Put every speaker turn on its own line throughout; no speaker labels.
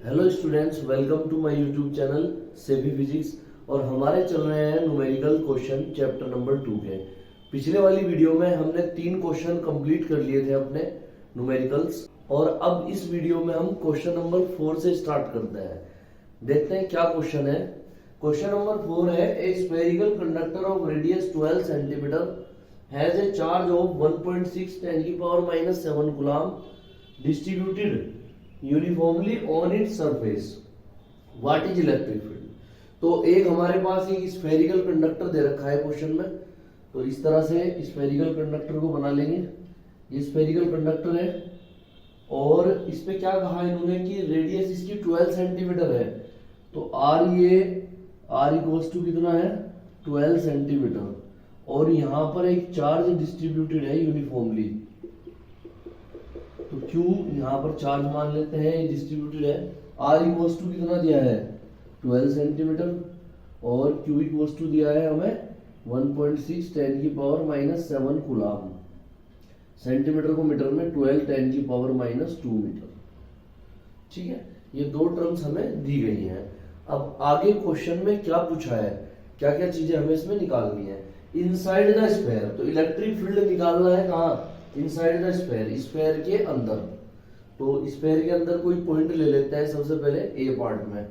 Hello students, welcome to my YouTube channel सेबी physics. और हमारे चल रहे हैं न्यूमेरिकल क्वेश्चन चैप्टर नंबर 2 के। पिछले वाली वीडियो में हमने 3 क्वेश्चन कंप्लीट कर लिए थे अपने न्यूमेरिकल्स, और अब इस वीडियो में हम क्वेश्चन नंबर 4 से स्टार्ट करते हैं। देखते हैं क्या क्वेश्चन है। क्वेश्चन नंबर 4 है, ए spherical conductor of radius 12 centimetre has a charge of 1.6 10 की power -7 coulomb distributed uniformly on its surface, what is electric field. तो एक हमारे पास एक स्फेरिकल कंडक्टर दे रखा है क्वेश्चन में, तो इस तरह से स्फेरिकल कंडक्टर को बना लेंगे। ये स्फेरिकल कंडक्टर है और इस पे क्या कहा इन्होंने कि रेडियस इसकी 12 सेंटीमीटर है। तो आर इक्वल्स टू कितना है 12 सेंटीमीटर, और यहां पर एक चार्ज डिस्ट्रीब्यूटेड है यूनिफॉर्मली। तो Q यहाँ पर चार्ज मान लेते हैं, ये डिस्ट्रीब्यूटेड है। R इक्वल्स टू कितना दिया है 12 सेंटीमीटर, और Q इक्वल्स टू दिया है हमें 1.6 10 की पावर -7 कूलम। सेंटीमीटर को मीटर में 12 10 की पावर -2 मीटर। ठीक है, ये दो टर्म्स हमें दी गई हैं। अब आगे क्वेश्चन में क्या पूछा है, क्या क्या चीजें हमें इसमें निकालनी है। इनसाइड द स्फीयर, तो इलेक्ट्रिक फील्ड निकालना है कहाँ, इनसाइड द स्फीयर, स्फीयर के अंदर। तो स्फीयर के अंदर कोई पॉइंट ले लेते हैं सबसे पहले ए पार्ट में।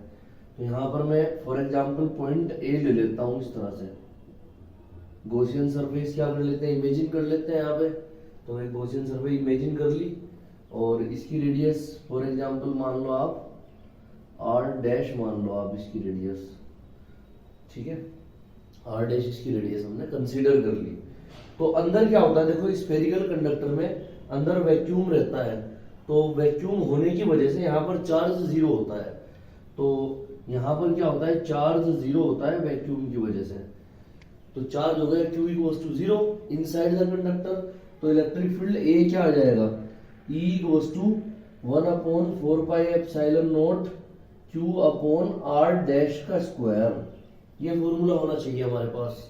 तो यहाँ पर मैं फॉर एग्जांपल पॉइंट ए ले लेता हूँ इस तरह से। गॉसियन सरफेस क्या कर लेते हैं, इमेजिन कर लेते हैं यहाँ पे। तो एक गॉसियन सरफेस इमेजिन कर ली, और इसकी रेडियस फॉर एग्जांपल मान लो आप आर डैश मान लो आप इसकी रेडियस। ठीक है, आर डैश इसकी रेडियस हमने कंसीडर कर ली। तो अंदर क्या होता है, देखो स्फेरिकल कंडक्टर में अंदर वैक्यूम रहता है। तो वैक्यूम होने की वजह से यहाँ पर चार्ज जीरो होता है। तो यहाँ पर क्या होता है, चार्ज जीरो होता है वैक्यूम की वजह से। तो चार्ज हो गया Q equals to 0 inside the conductor. तो इलेक्ट्रिक फील्ड A क्या आ जाएगा, E equals to 1/4πε0 Q upon R dash का स्क्वायर। ये फॉर्मूला होना चाहिए हमारे पास।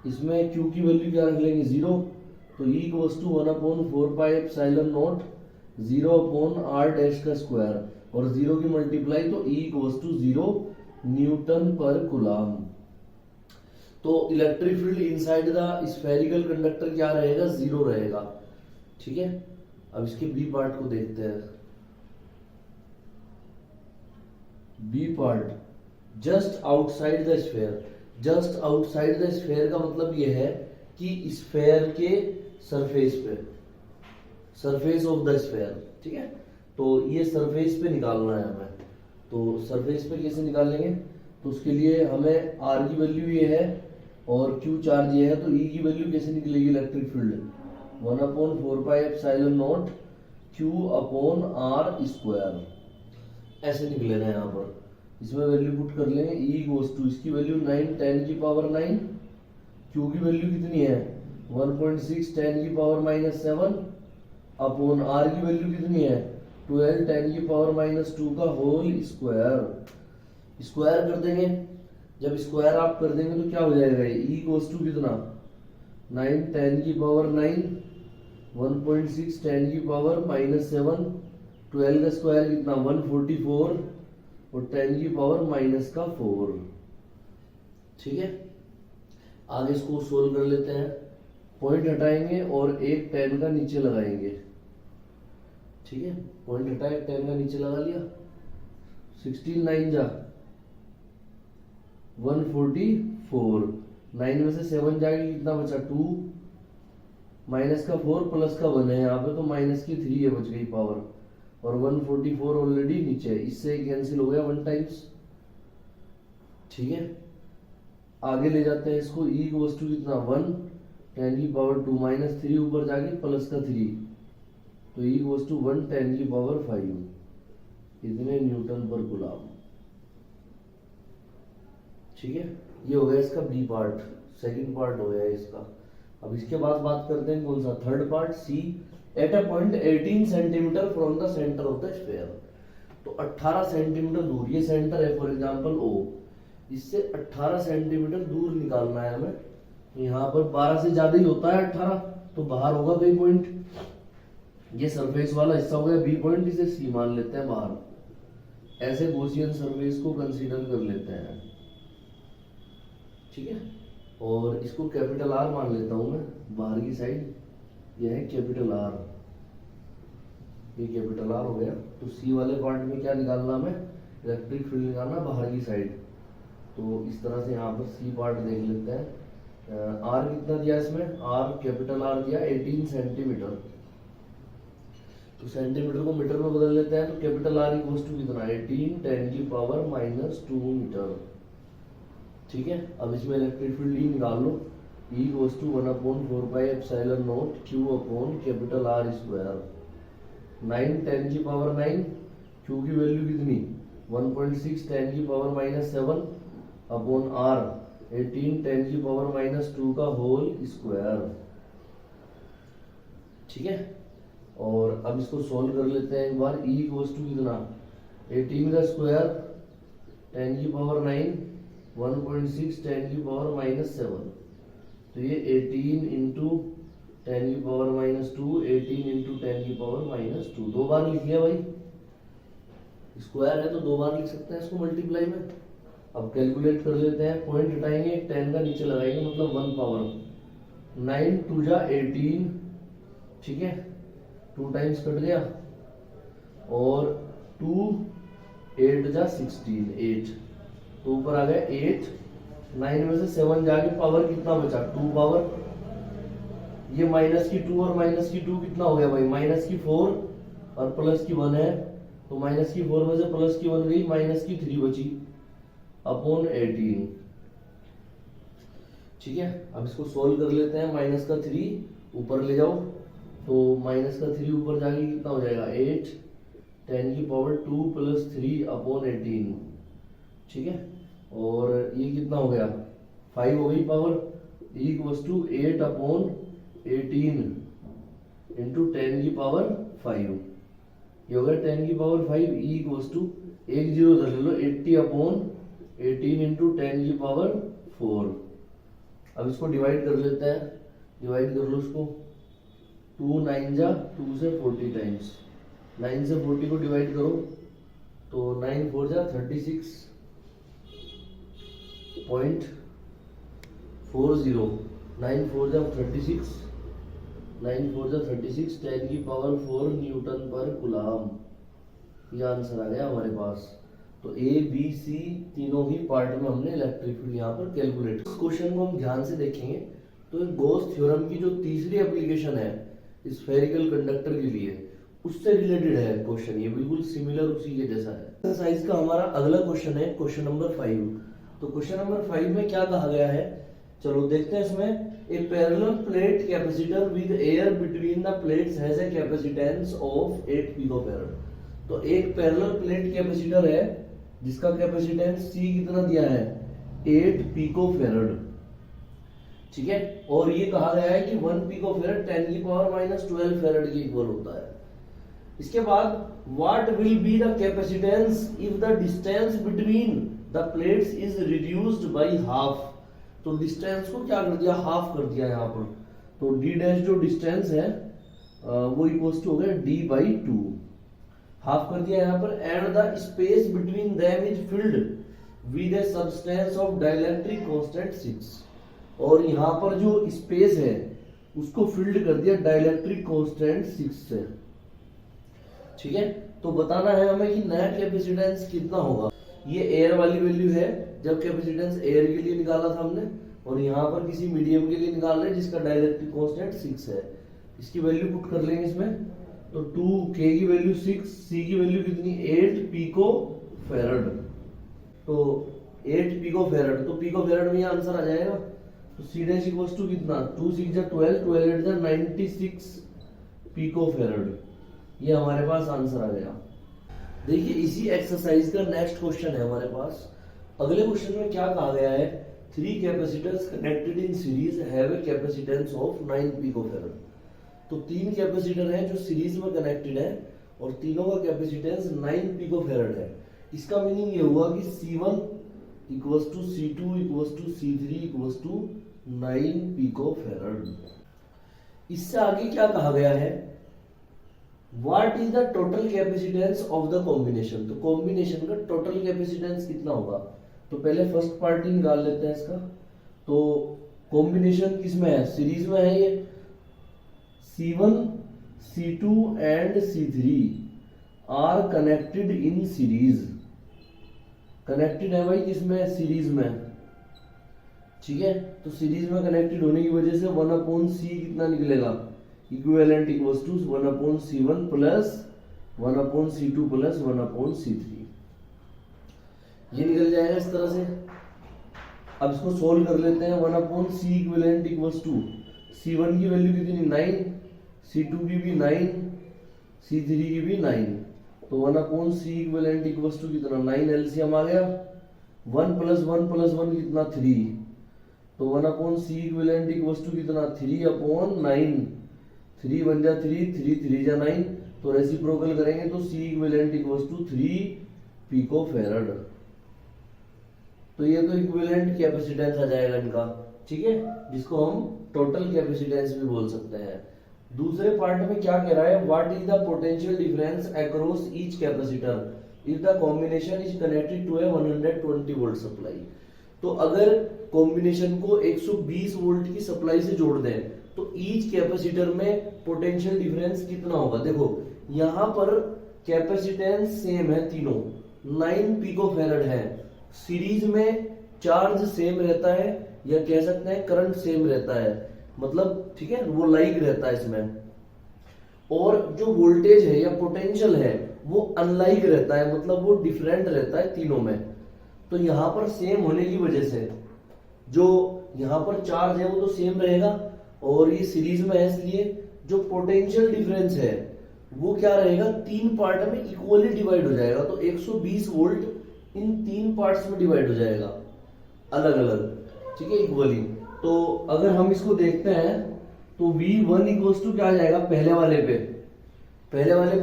इसमें Q की वैल्यू क्या रख लेंगे 0, तो E equals to 1/4πε0 0 upon R dash का स्क्वायर, और 0 की मल्टीप्लाई तो E equals to 0 newton per coulomb. तो electric field inside the spherical conductor क्या रहेगा, 0 रहेगा। ठीक है, अब इसके बी पार्ट को देखते हैं। B part, just outside the sphere. Just outside the sphere का मतलब यह है कि स्फीयर के सरफेस पे, सरफेस ऑफ द स्फीयर। ठीक है, तो ये सरफेस पे निकालना है हमें। तो सरफेस पे कैसे निकालेंगे, तो उसके लिए हमें आर की वैल्यू ये है और क्यू चार्ज ये है। तो ई की वैल्यू कैसे निकलेगी, electric field 1/4πε0 Q upon R square, ऐसे निकलेगा यहाँ पर। इसमें वैल्यू पुट कर लेंगे। E गोस टू इसकी वैल्यू 9 10 की पावर 9, Q की वैल्यू कितनी है 1.6 10 की पावर -7 अपॉन R की वैल्यू कितनी है 12 10 की पावर -2 का होल स्क्वायर। स्क्वायर कर देंगे, जब स्क्वायर आप कर देंगे तो क्या हो जाएगा, E गोस टू कितना 9 10 की पावर 9 1.6 10 की पावर -7, 12 का स्क्वायर कितना 144 और 10 की पावर -4। ठीक है, आगे इसको सोल्व कर लेते हैं। पॉइंट हटाएंगे और एक 10 का नीचे लगाएंगे। ठीक है, पॉइंट हटाए 10 का नीचे लगा लिया, 16 9 जा 144, 9 में से 7 जाएगी कितना बचा 2, माइनस का 4 प्लस का 1 है यहाँ पे, तो माइनस की 3 है बच गई पावर, और 144 ऑलरेडी नीचे है, इससे कैंसिल हो गया 1 टाइम्स। ठीक है, आगे ले जाते हैं इसको। E इक्वल्स टू कितना 1 10 की पावर 2 -3 ऊपर जाके प्लस का 3, तो E इक्वल्स टू 1 10 की पावर 5, इतने न्यूटन पर कूलम। ठीक है, ये हो गया इसका बी पार्ट, सेकंड पार्ट हो गया इसका। अब इसके बाद बात करते हैं कौन सा, third part C. At a point 18 centimetre from the centre of the sphere. तो 18 सेंटीमीटर दूर, ये सेंटर है फॉर एग्जांपल O, इससे 18 सेंटीमीटर दूर निकालना है हमें। यहाँ पर 12 से ज्यादा ही होता है 18, तो बाहर होगा कोई पॉइंट। ये सरफेस वाला हिस्सा हो गया बी पॉइंट, इसे सी मान लेते हैं बाहर। ऐसे गॉसियन सरफेस को कंसीडर कर लेते हैं, ठीक है। और इसको कैपिटल आर मान लेता हूं मैं, बाहर की साइड यह है कैपिटल आर, ये कैपिटल आर हो गया। तो सी वाले पार्ट में क्या निकालना हमें, इलेक्ट्रिक फील्ड निकालना बाहर की साइड। तो इस तरह से यहाँ पर सी पार्ट देख लेते हैं। आर कितना दिया इसमें, आर कैपिटल आर दिया 18 सेंटीमीटर। तो सेंटीमीटर को मीटर में बदल लेते हैं, तो कैपिटल आर इक्वल टू कितना, 18 10⁻² मीटर, ठीक है। अब इसमें इलेक्ट्रिक फील्ड ई निकाल लो, E equal to 1/4πε0 Q upon capital R square. 9 10⁹, Q की वैल्यू कितनी 1.6 10⁻⁻7 अपॉन आर 18 10⁻², का होल स्क्वायर, ठीक है। और अब इसको सोल्व कर लेते हैं एक बार। ई इक्वल टू कितना, 18 का स्क्वायर 10⁹, 1.6 10⁻⁻7, तो ये 18 इंटू 10⁻², 18 इंटू 10⁻², 2 बार लिख लिया भाई, स्क्वायर है तो 2 बार लिख सकते हैं इसको मल्टीप्लाई में। अब कैलकुलेट कर लेते हैं, पॉइंट हटाएंगे 10 का नीचे लगाएंगे, मतलब 1 पावर 9 2 जा 18, ठीक है, 2 टाइम्स कट गया, और 2 8 जा 16, 8, तो ऊपर आ गया 8, 9 में से 7 जाके पावर कितना बचा, 2 पावर, ये माइनस की 2 और माइनस की 2 कितना हो गया भाई, माइनस की 4 और प्लस की 1 है, तो माइनस की 4 में से प्लस की 1 गई, माइनस की 3 बची अपॉन 18, ठीक है। अब इसको सोल्व कर लेते हैं, माइनस का 3 ऊपर ले जाओ, तो माइनस का 3 ऊपर जाके कितना हो जाएगा, 8 10⁻² प्लस 3 अपॉन 18, ठीक है। और ये कितना हो गया, 5 हो गई power, E equal to 8 upon 18 into 10⁵, ये हो गया 10⁵, ई इक्वल टू 1 0 उधर ले लो, 80 अपॉन 18 इंटू 10⁴। अब इसको डिवाइड कर लेते हैं, डिवाइड कर लो इसको, 2 9 जा 2 से 40 टाइम्स, 9 से 40 को डिवाइड करो, तो 9 4 जा 36.40, 9 4 जा 36, 9 4 जा 36, 10⁴ न्यूटन पर कूलम, ये आंसर आ गया हमारे पास। तो ए बी सी तीनों ही पार्ट में हमने इलेक्ट्रिक फील्ड यहाँ पर कैलकुलेट। इस क्वेश्चन को हम ध्यान से देखेंगे तो गॉस थ्योरम की जो तीसरी एप्लीकेशन है स्फेरिकल कंडक्टर के लिए, उससे रिलेटेड है क्वेश्चन, ये बिल्कुल सिमिलर उसी के जैसा है। एक्सरसाइज का हमारा अगला क्वेश्चन है क्वेश्चन नंबर 5। तो क्वेश्चन नंबर 5 में क्या कहा गया है, चलो देखते हैं इसमें। A parallel plate capacitor with air between the plates has a capacitance of 8 picofarad. तो एक पैरेलल प्लेट कैपेसिटर है जिसका कैपेसिटेंस C कितना दिया है, 8 पिकोफैराड, ठीक है। और ये कहा गया है कि 1 पिकोफैराड 10⁻12 फैराड के इक्वल होता है। इसके बाद what will be the capacitance if the distance between the plates is reduced by half. तो डिस्टेंस को क्या कर दिया, हाफ कर दिया यहाँ पर। तो d डैश जो डिस्टेंस है वो इक्वल टू हो गया d/2, हाफ कर दिया यहाँ पर। And the space between them is filled with a substance of dielectric constant 6। और यहाँ पर जो स्पेस है उसको फिल्ड कर दिया डाइलेक्ट्रिक कांस्टेंट 6 से, ठीक है। तो बताना है हमें कि नया कैपेसिटेंस कितना होगा। ये एयर वाली वैल्यू है, जब कैपेसिटेंस एयर के लिए निकाला था हमने, और यहाँ पर किसी मीडियम के लिए निकाल रहे हैं जिसका डाइलेक्ट्रिक कांस्टेंट 6 है। इसकी वैल्यू पुट कर लेंगे इसमें, तो 2k की वैल्यू 6, c की वैल्यू कितनी 8 पिको फैराड। तो 8 पिको फैराड, तो पिको फैराड में ये आंसर आ जाएगा। तो c डैश इक्वल्स टू कितना, 2 6 जा 12, 12 8 जा 96 पिको फैराड, ये हमारे पास आंसर आ गया। देखिए इसी एक्सरसाइज का नेक्स्ट क्वेश्चन है हमारे पास। अगले क्वेश्चन में क्या कहा गया है, 3 capacitors connected in series have a capacitance of 9 picofarad. तो 3 कैपेसिटर हैं जो सीरीज में कनेक्टेड है और तीनों का कैपेसिटेंस 9 पिकोफैराड है। इसका मीनिंग ये हुआ कि C1 equals to C2 equals to C3 equals to 9 picofarad. इससे आगे क्या कहा गया है, what is the total capacitance of the combination, तो कॉम्बिनेशन का टोटल कैपेसिटेंस कितना होगा। तो पहले फर्स्ट पार्ट निकाल लेते हैं इसका। तो कॉम्बिनेशन किसमें है, सीरीज में है ये, C1 C2 and C3 are connected in series, connected है भाई किसमें, सीरीज में, ठीक है। तो सीरीज में कनेक्टेड होने की वजह से 1/c कितना निकलेगा, equivalent equals to 1/c1 plus 1/c2 plus 1/c3, ये निकल जाएगा इस तरह से। अब इसको सोल्व कर लेते हैं। 1/c equivalent equals to C1 की वैल्यू कितनी 9, C2 की भी 9, C3 की भी 9, तो 1/c इक्विवेलेंट इक्वल्स टू कितना 9, एलसीएम आ गया, 1 + 1 + 1 कितना 3, तो 1/c इक्विवेलेंट इक्वल्स टू कितना 3/9, 3 बन जा 3, 3 3 जा 9, तो रेसिप्रोकल करेंगे तो c इक्विवेलेंट इक्वल्स टू 3 पिकोफैरड। तो ये तो इक्विवेलेंट कैपेसिटेंस आ जाएगा इनका, ठीक है, जिसको हम टोटल कैपेसिटेंस भी बोल सकते हैं। दूसरे पार्ट में क्या कह रहा है, what is the potential difference across each capacitor if the combination is connected to a 120 volt supply. तो अगर कॉम्बिनेशन को 120 वोल्ट की सप्लाई से जोड़ दें तो ईच कैपेसिटर में पोटेंशियल डिफरेंस कितना होगा। देखो यहां पर कैपेसिटेंस सेम है तीनों, 9 पिकोफैरड है, सीरीज में चार्ज सेम रहता है या कह सकते हैं करंट सेम रहता है, मतलब ठीक है वो लाइक रहता है इसमें, और जो वोल्टेज है या पोटेंशियल है वो अनलाइक रहता है, मतलब वो डिफरेंट रहता है तीनों में। तो यहां पर सेम होने की वजह से जो यहां पर चार्ज है वो तो सेम रहेगा, और ये सीरीज में है इसलिए जो पोटेंशियल डिफरेंस है वो क्या रहेगा, 3 पार्ट में इक्वली डिवाइड हो जाएगा। तो 120 वोल्ट इन 3 पार्ट्स में डिवाइड हो जाएगा अलग अलग, ठीक है, इक्वली। तो अगर हम इसको देखते हैं तो V1 इक्वल्स टू क्या आ जाएगा, पहले वाले पे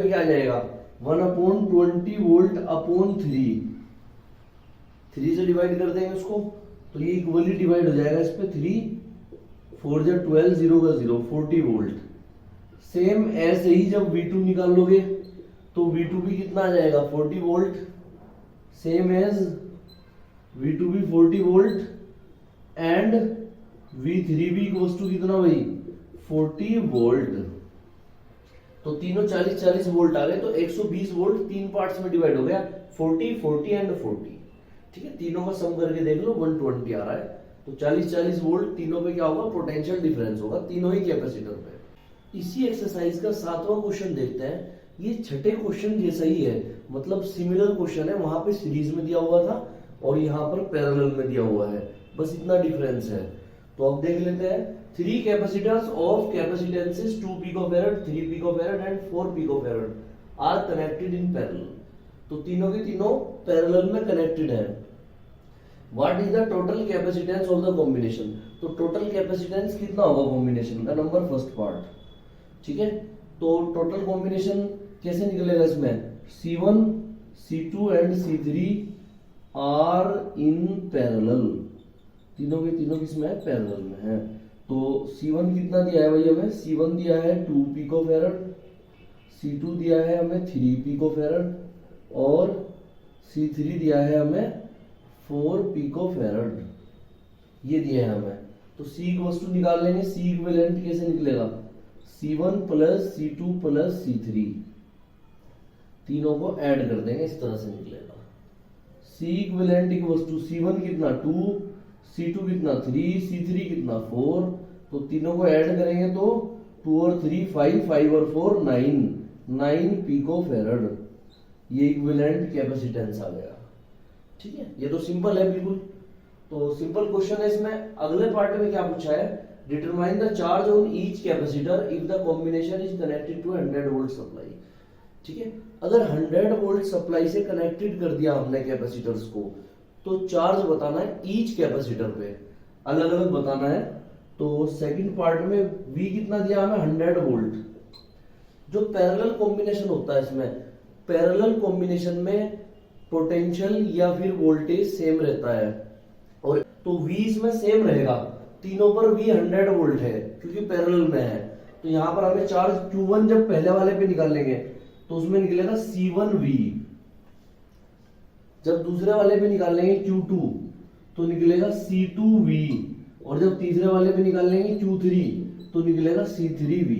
क्या आ जाएगा 1/20 वोल्ट अपॉन 3 से डिवाइड कर देंगे उसको, तो ये इक्वली डिवाइड हो जाएगा इस पे, 3 4 जा 12, 0 का 0, 40 वोल्ट। सेम ऐसे ही जब V2 निकाल लोगे तो V2 भी कितना आ जाएगा 40 वोल्ट, सेम एज V2 भी 40 वोल्ट एंड V3 भी इक्वल्स टू कितना भाई 40 वोल्ट। तो तीनों 40-40 वोल्ट आ गए, तो 120 वोल्ट 3 पार्ट्स में डिवाइड हो गया, 40 40 एंड 40, ठीक है। तीनों का सम करके देख लो 120 आ रहा है। तो 40-40 वोल्ट तीनों पे क्या होगा, पोटेंशियल डिफरेंस होगा तीनों ही कैपेसिटर पे। इसी एक्सरसाइज का 7वां क्वेश्चन देखते हैं। ये छठे क्वेश्चन जैसा ही है, मतलब सिमिलर क्वेश्चन है, वहां पे सीरीज में दिया हुआ था और यहाँ पर पैरेलल में दिया हुआ है, बस इतना डिफरेंस है। तो अब देख लेते हैं, 3 capacitors of capacitances 2 picofarad, 3 picofarad and 4 picofarad are connected in parallel. तो तीनों के तीनों पैरेलल में कनेक्टेड है। What is the total capacitance of the combination, तो टोटल कैपेसिटेंस कितना होगा कॉम्बिनेशन का, नंबर फर्स्ट पार्ट, ठीक है। तो टोटल कॉम्बिनेशन कैसे निकलेगा, इसमें C1 C2 and C3 are in parallel, तीनों के तीनों किसमें है, पैरेलल में है। तो C1 कितना दिया है भाई हमें, C1 दिया है 2 पिकोफैरड, C2 दिया है हमें 3 पिकोफैरड और C3 दिया है हमें 4 पिकोफैरड, ये दिया है हमें। तो C इक्वल्स टू निकाल लेंगे, C इक्विवेलेंट कैसे निकलेगा, C1 plus C2 plus C3, तीनों को ऐड कर देंगे, इस तरह से निकलेगा। C equivalent equals to C1 कितना 2, C2 कितना 3, C3 कितना 4, तो तीनों को ऐड करेंगे तो 2 और 3 5, 5 और 4 9 पिकोफैरड, ये इक्विवेलेंट कैपेसिटेंस आ गया, ठीक है। ये तो सिंपल है बिल्कुल, तो सिंपल क्वेश्चन है। इसमें अगले पार्ट में क्या पूछा है, determine the charge on each capacitor if the combination is connected to 100 volt supply, ठीक है। अगर 100 वोल्ट सप्लाई से कनेक्टेड कर दिया हमने कैपेसिटर्स को, तो चार्ज बताना है ईच कैपेसिटर पे, अलग अलग बताना है। तो सेकंड पार्ट में V कितना दिया हमें 100 वोल्ट। जो पैरेलल कॉम्बिनेशन होता है, इसमें पैरेलल कॉम्बिनेशन में पोटेंशियल या फिर वोल्टेज सेम रहता है, और तो V इसमें सेम रहेगा, तीनों पर V 100 वोल्ट है क्योंकि पैरेलल में है। तो यहाँ पर हमें चार्ज Q1 जब पहले वाले पे निकालेंगे तो उसमें निकलेगा C1V। जब दूसरे वाले पे निकालेंगे Q2 तो निकलेगा C2V, और जब तीसरे वाले पे निकालेंगे Q3 तो निकलेगा C3V।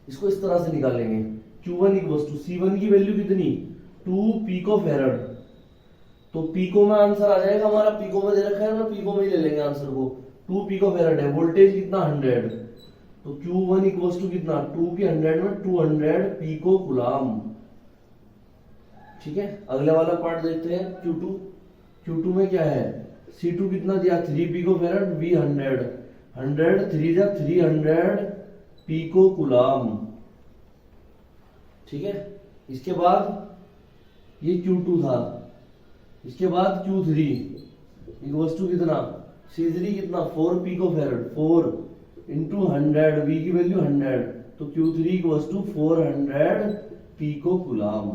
इसको इस तरह से निकालेंगे। Q1 इक्वल्स टू C1 की वैल्यू कितनी 2 पिको फेरड, तो पिको में आंसर आ जाएगा हमारा, पिको में दे रखा है ना, पिको में ही ले लेंगे आंसर को। 2 पिको फेरड है, वोल्टेज कितना 100, तो Q1 इक्वल्स टू कितना 2 की 100 में 200 पिको कूलम। ठीक है, अगले वाला पार्ट देखते हैं Q2। Q2 में क्या है, C2 कितना दिया 3 पिको फेरड, V 100, 100 3 जा 300 पिको कूलम। ठीक है, इसके बाद ये Q2 था, इसके बाद Q3 इक्वल्स टू कितना C3 कितना 4 पिको फेरड, 4 इंटू 100, V की वैल्यू 100, तो Q3 equals to 400 pico coulomb.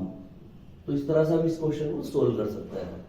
तो इस तरह से हम इस क्वेश्चन को सोल्व कर सकते हैं।